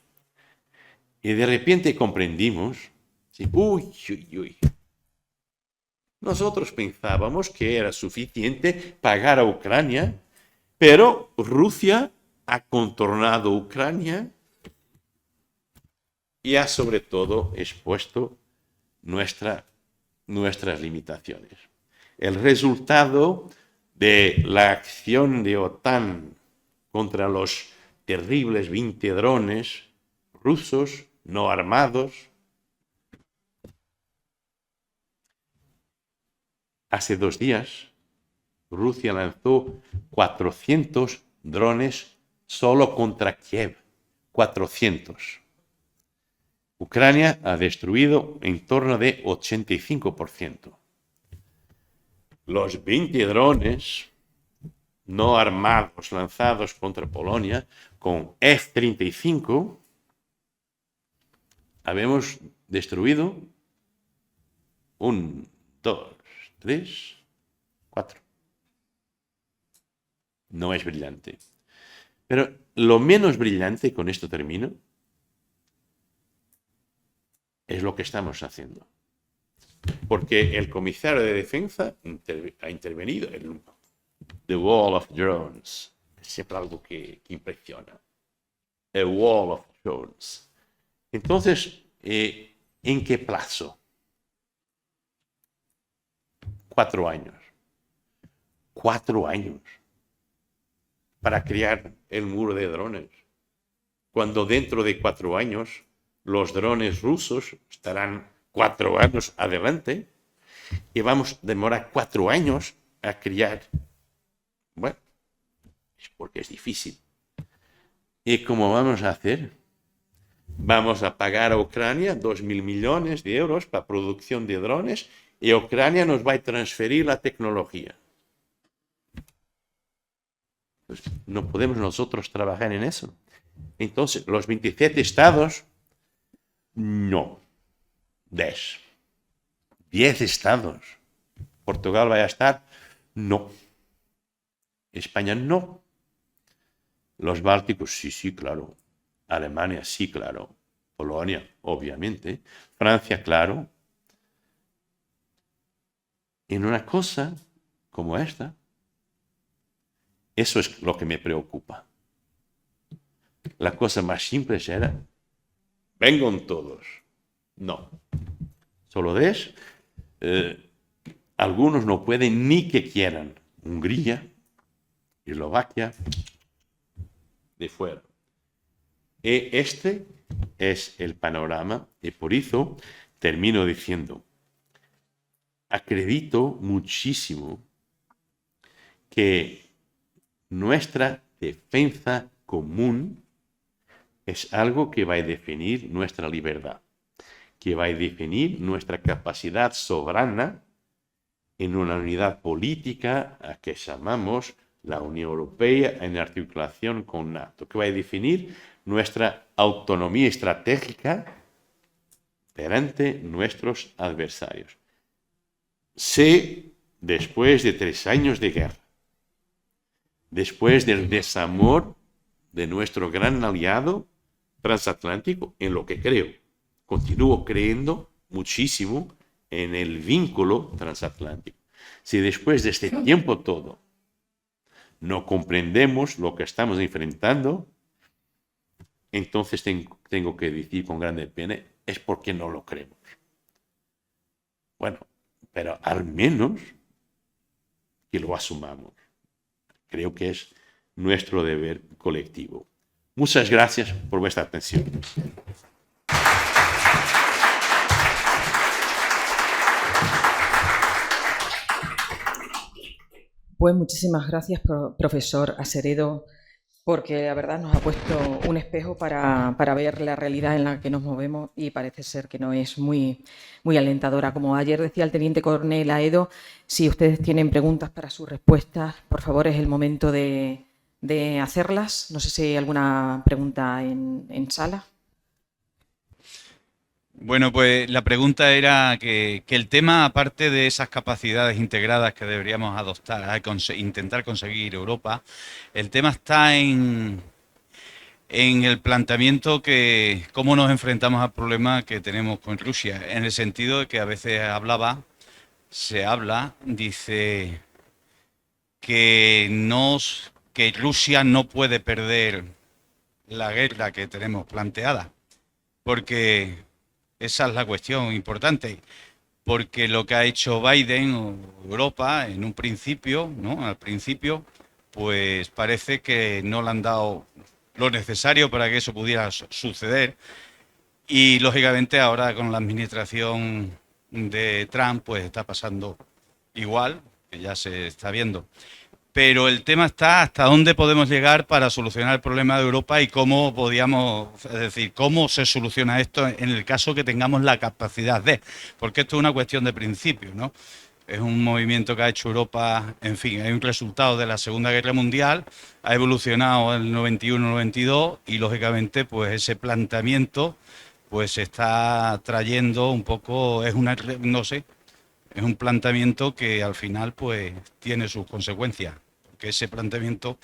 Y de repente comprendimos, uy, nosotros pensábamos que era suficiente pagar a Ucrania, pero Rusia ha contornado Ucrania y ha sobre todo expuesto nuestras limitaciones. El resultado de la acción de OTAN contra los terribles 20 drones rusos no armados, hace 2 días Rusia lanzó 400 drones solo contra Kiev. 400. Ucrania ha destruido en torno de 85%. Los 20 drones no armados lanzados contra Polonia con F-35 habemos destruido 1, 2, 3, 4. No es brillante. Pero lo menos brillante, con esto termino, es lo que estamos haciendo. Porque el comisario de defensa ha intervenido en The Wall of Drones. Es siempre algo que impresiona. The Wall of Drones. Entonces, ¿en qué plazo? 4 años. 4 años para crear el muro de drones. Cuando dentro de 4 años los drones rusos estarán 4 años adelante y vamos a demorar 4 años a crear. Bueno, es porque es difícil. ¿Y cómo vamos a hacer? Vamos a pagar a Ucrania 2.000 millones de euros para producción de drones y Ucrania nos va a transferir la tecnología. Pues no podemos nosotros trabajar en eso. Entonces, los 27 estados, no. 10. 10 estados. ¿Portugal va a estar? No. España no. Los bálticos, sí, claro. Alemania, sí, claro. Polonia, obviamente. Francia, claro. En una cosa como esta, eso es lo que me preocupa. La cosa más simple era, vengan todos. No. Solo algunos no pueden ni que quieran. Hungría, Eslovaquia, de fuera. Este es el panorama y por eso termino diciendo, acredito muchísimo que nuestra defensa común es algo que va a definir nuestra libertad, que va a definir nuestra capacidad soberana en una unidad política a que llamamos la Unión Europea en articulación con NATO, que va a definir nuestra autonomía estratégica ante nuestros adversarios. Si después de 3 años de guerra, después del desamor de nuestro gran aliado transatlántico, en lo que creo, continúo creyendo muchísimo en el vínculo transatlántico. Si después de este tiempo todo no comprendemos lo que estamos enfrentando, entonces tengo que decir con grande pena, es porque no lo creemos. Bueno, pero al menos que lo asumamos. Creo que es nuestro deber colectivo. Muchas gracias por vuestra atención. Pues muchísimas gracias, profesor Aseredo, porque la verdad nos ha puesto un espejo para ver la realidad en la que nos movemos y parece ser que no es muy alentadora. Como ayer decía el teniente coronel Aedo, si ustedes tienen preguntas para sus respuestas, por favor, es el momento de hacerlas. No sé si hay alguna pregunta en sala. Bueno, pues la pregunta era que el tema, aparte de esas capacidades integradas que deberíamos adoptar, intentar conseguir Europa, el tema está en el planteamiento que cómo nos enfrentamos al problema que tenemos con Rusia, en el sentido de que a veces dice que Rusia no puede perder la guerra que tenemos planteada, porque esa es la cuestión importante, porque lo que ha hecho Biden o Europa en un principio, ¿no? Al principio, pues parece que no le han dado lo necesario para que eso pudiera suceder. Y lógicamente ahora con la administración de Trump, pues está pasando igual, que ya se está viendo. Pero el tema está hasta dónde podemos llegar para solucionar el problema de Europa y cómo es decir, cómo se soluciona esto en el caso que tengamos la capacidad de, porque esto es una cuestión de principio, ¿no? Es un movimiento que ha hecho Europa, en fin, hay un resultado de la Segunda Guerra Mundial, ha evolucionado en el 91-92 y lógicamente pues ese planteamiento pues se está trayendo un poco, no sé, es un planteamiento que al final pues tiene sus consecuencias, porque ese planteamiento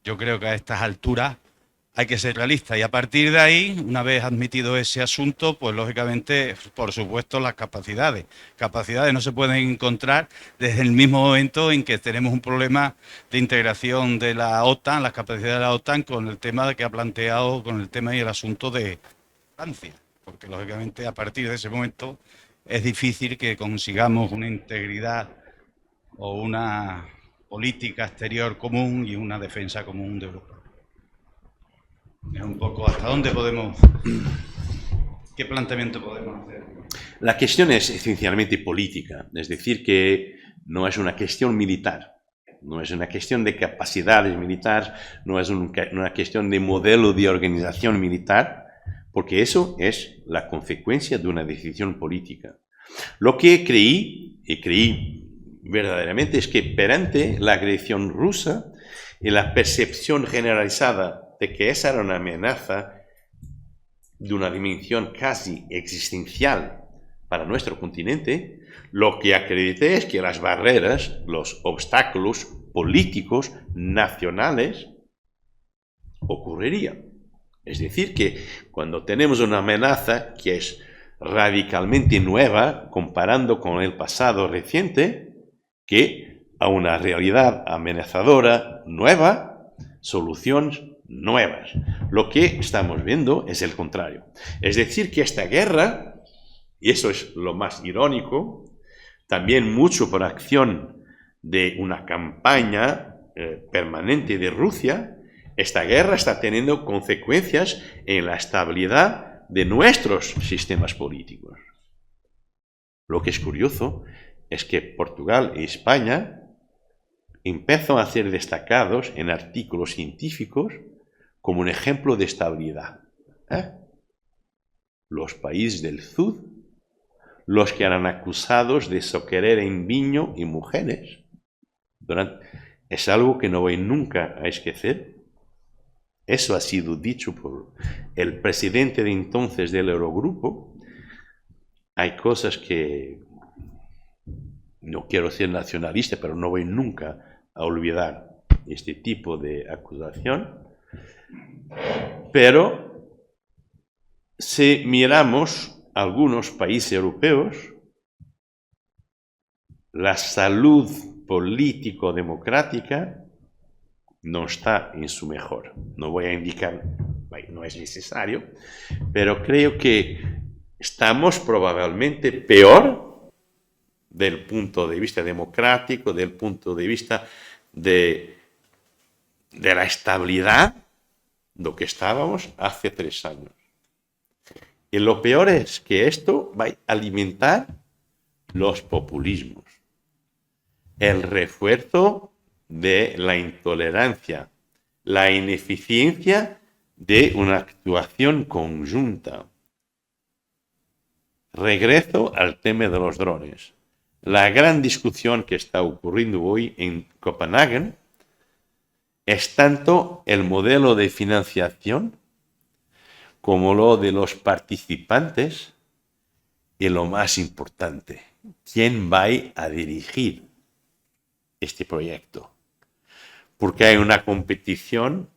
yo creo que a estas alturas hay que ser realista y a partir de ahí, una vez admitido ese asunto, pues lógicamente, por supuesto, las capacidades. Capacidades no se pueden encontrar desde el mismo momento en que tenemos un problema de integración de la OTAN, las capacidades de la OTAN con el tema que ha planteado, con el tema y el asunto de Francia, porque lógicamente a partir de ese momento es difícil que consigamos una integridad o una política exterior común y una defensa común de Europa. Es un poco hasta dónde podemos, qué planteamiento podemos hacer. La cuestión es esencialmente política, es decir, que no es una cuestión militar, no es una cuestión de capacidades militares, no es una cuestión de modelo de organización militar, porque eso es la consecuencia de una decisión política. Lo que creí verdaderamente, es que perante la agresión rusa y la percepción generalizada de que esa era una amenaza de una dimensión casi existencial para nuestro continente, lo que acredité es que las barreras, los obstáculos políticos nacionales ocurrirían. Es decir, que cuando tenemos una amenaza que es radicalmente nueva, comparando con el pasado reciente, que a una realidad amenazadora nueva, soluciones nuevas. Lo que estamos viendo es el contrario. Es decir, que esta guerra, y eso es lo más irónico, también mucho por acción de una campaña permanente de Rusia, esta guerra está teniendo consecuencias en la estabilidad de nuestros sistemas políticos. Lo que es curioso es que Portugal y España empiezan a ser destacados en artículos científicos como un ejemplo de estabilidad. Los países del sur, los que eran acusados de soquerer en viño y mujeres, es algo que no voy nunca a esquecer. Eso ha sido dicho por el presidente de entonces del Eurogrupo. Hay cosas que no quiero ser nacionalista, pero no voy nunca a olvidar este tipo de acusación. Pero si miramos algunos países europeos, la salud político-democrática no está en su mejor. No voy a indicar, no es necesario, pero creo que estamos probablemente peor del punto de vista democrático, del punto de vista de la estabilidad, lo que estábamos hace 3 años. Y lo peor es que esto va a alimentar los populismos, el refuerzo de la intolerancia, la ineficiencia de una actuación conjunta. Regreso al tema de los drones. La gran discusión que está ocurriendo hoy en Copenhague es tanto el modelo de financiación como lo de los participantes y lo más importante, ¿quién va a dirigir este proyecto? Porque hay una competición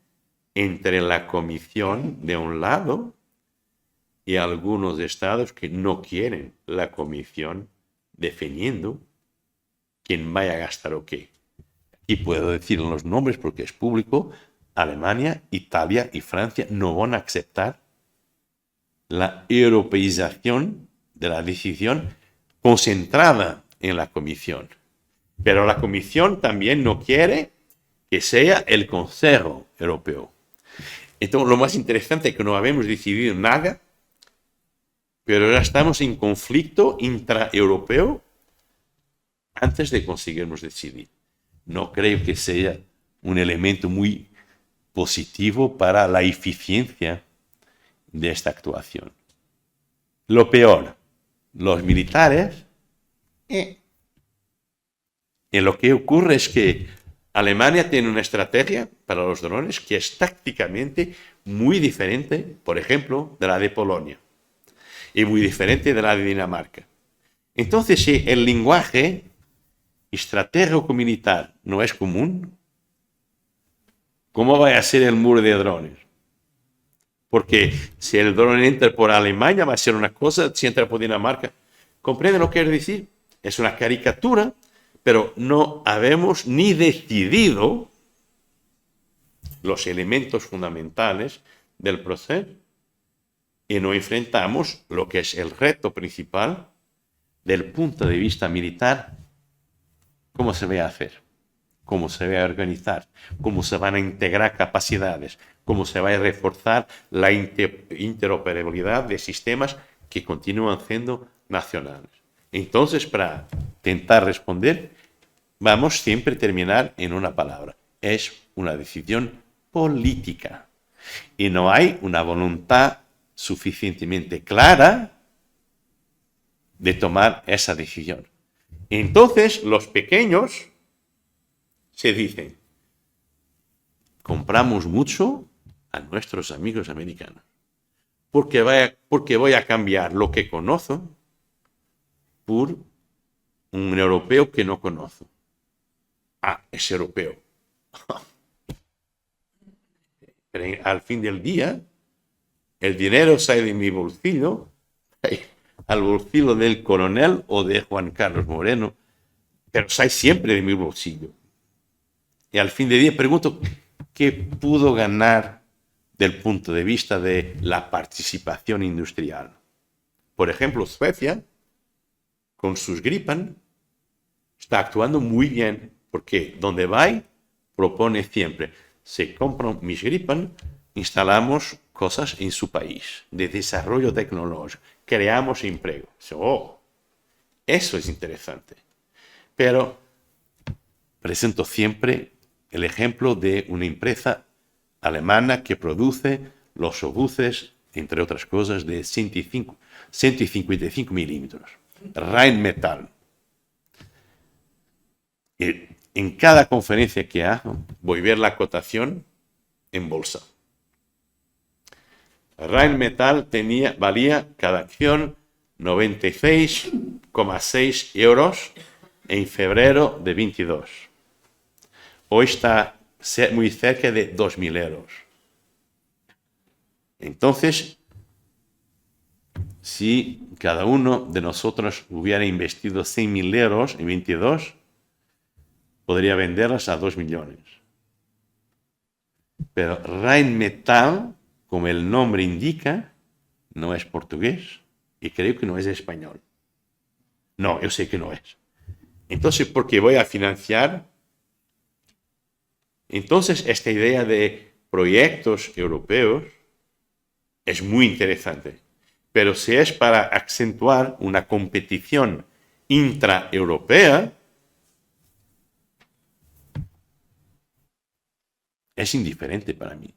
entre la Comisión de un lado y algunos estados que no quieren la Comisión definiendo quién vaya a gastar o qué. Y puedo decir los nombres porque es público. Alemania, Italia y Francia no van a aceptar la europeización de la decisión concentrada en la Comisión. Pero la Comisión también no quiere que sea el Consejo Europeo. Entonces, lo más interesante es que no habemos decidido nada, pero ya estamos en conflicto intraeuropeo antes de conseguirnos decidir. No creo que sea un elemento muy positivo para la eficiencia de esta actuación. Lo peor, los militares, y lo que ocurre es que Alemania tiene una estrategia para los drones que es tácticamente muy diferente, por ejemplo, de la de Polonia y muy diferente de la de Dinamarca. Entonces, si el lenguaje estratégico-militar no es común, ¿cómo va a ser el muro de drones? Porque si el dron entra por Alemania va a ser una cosa, si entra por Dinamarca. ¿Comprende lo que quiero decir? Es una caricatura, pero no habemos ni decidido los elementos fundamentales del proceso y no enfrentamos lo que es el reto principal del punto de vista militar. ¿Cómo se va a hacer? ¿Cómo se va a organizar? ¿Cómo se van a integrar capacidades? ¿Cómo se va a reforzar la interoperabilidad de sistemas que continúan siendo nacionales? Entonces, para intentar responder, vamos siempre a terminar en una palabra. Es una decisión política. Y no hay una voluntad suficientemente clara de tomar esa decisión. Entonces, los pequeños se dicen, compramos mucho a nuestros amigos americanos, porque voy a cambiar lo que conozco por un europeo que no conozco. Ah, es europeo. Pero al fin del día, el dinero sale de mi bolsillo al bolsillo del coronel o de Juan Carlos Moreno, pero sale siempre de mi bolsillo. Y al fin del día pregunto, ¿qué pudo ganar del punto de vista de la participación industrial? Por ejemplo, Suecia, con sus Gripen, está actuando muy bien, porque donde va, propone siempre, se compran mis Gripen, instalamos cosas en su país, de desarrollo tecnológico, creamos empleo. Oh, eso es interesante. Pero presento siempre el ejemplo de una empresa alemana que produce los obuses, entre otras cosas, de 155 milímetros. Rheinmetall. en cada conferencia que hago, voy a ver la cotación en bolsa. Rheinmetall valía cada acción 96,6 euros en febrero de 22. Hoy está muy cerca de 2.000 euros. Entonces, si cada uno de nosotros hubiera investido 100.000 euros en 22, podría venderlas a 2 millones. Pero Rheinmetall, como el nombre indica, no es portugués y creo que no es español. No, yo sé que no es. Entonces, ¿por qué voy a financiar? Entonces, esta idea de proyectos europeos es muy interesante. Pero si es para acentuar una competición intraeuropea, es indiferente para mí.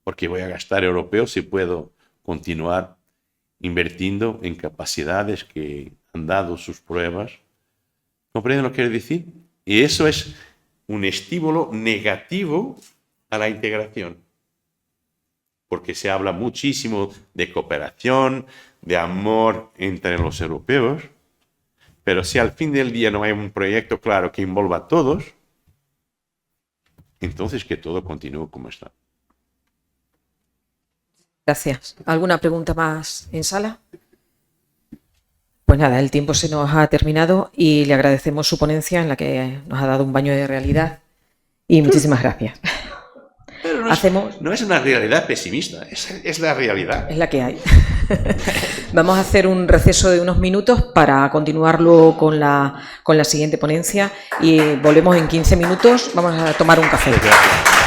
Porque voy a gastar europeo si puedo continuar invirtiendo en capacidades que han dado sus pruebas. ¿Comprenden lo que quiero decir? Y eso es un estímulo negativo a la integración. Porque se habla muchísimo de cooperación, de amor entre los europeos, pero si al fin del día no hay un proyecto claro que envolva a todos, entonces que todo continúe como está. Gracias. ¿Alguna pregunta más en sala? Pues nada, el tiempo se nos ha terminado y le agradecemos su ponencia en la que nos ha dado un baño de realidad y muchísimas gracias. Pero no es una realidad pesimista, es la realidad. Es la que hay. Vamos a hacer un receso de unos minutos para continuarlo con la siguiente ponencia y volvemos en 15 minutos. Vamos a tomar un café. Gracias.